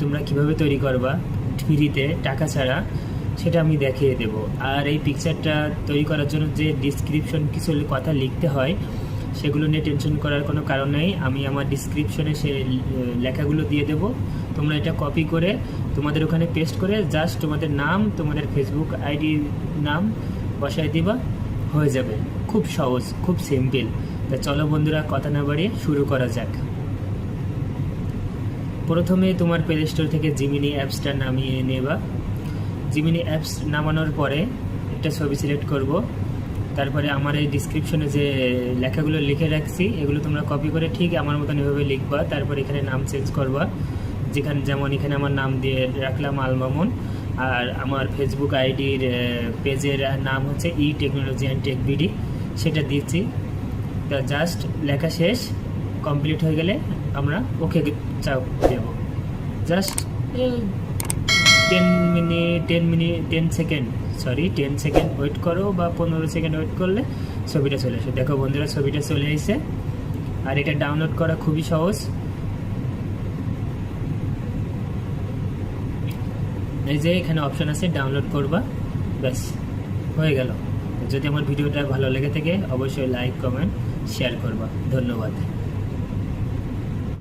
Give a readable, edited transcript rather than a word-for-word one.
তোমরা কিভাবে তৈরি করবা ফ্রিতে টাকা ছাড়া সেটা আমি দেখিয়ে দেব। আর এই পিকচারটা তৈরি করার জন্য যে ডিসক্রিপশন কিছু কথা লিখতে হয় সেগুলো নিয়ে টেনশন করার কোনো কারণ নেই। আমি আমার ডিসক্রিপশনে সে লেখাগুলো দিয়ে দেব, তোমরা এটা কপি করে তোমাদের ওখানে পেস্ট করে জাস্ট তোমাদের নাম, তোমাদের ফেসবুক আইডির নাম বসায় দিবা, হয়ে যাবে। খুব সহজ, খুব সিম্পল। তা চলো বন্ধুরা, কথা না বাড়িয়ে শুরু করা যাক। প্রথমে তোমার প্লে স্টোর থেকে জিমিনি অ্যাপসটা নামিয়ে নেবা। জিমিনি অ্যাপস নামানোর পরে একটা ছবি সিলেক্ট করব, তারপরে আমার এই ডিসক্রিপশনে যে লেখাগুলো লিখে রাখছি এগুলো তোমরা কপি করে ঠিক আমার মতন এভাবে লিখবা। তারপর এখানে নাম চেঞ্জ করবা, যেমন এখানে আমার নাম দিয়ে রাখলাম আল মামুন, আর আমার ফেসবুক আইডির পেজের নাম হচ্ছে ই টেকনোলজি অ্যান্ড টেক বিডি, সেটা দিচ্ছি। তা জাস্ট লেখা শেষ, কমপ্লিট হয়ে গেলে আমরা ওকে চাপ দেব। জাস্ট 10 সেকেন্ড ওয়েট করো, বা 15 সেকেন্ড ওয়েট করলে ছবিটা চলে আসে। দেখো বন্ধুরা, ছবিটা চলে এসেছে। আর এটা ডাউনলোড করা খুবই সহজ। এই যে এখানে অপশন আছে, ডাউনলোড করবা, ব্যাস হয়ে গেল। যদি আমার ভিডিওটা ভালো লেগে থাকে অবশ্যই লাইক, কমেন্ট, শেয়ার করবা। ধন্যবাদ।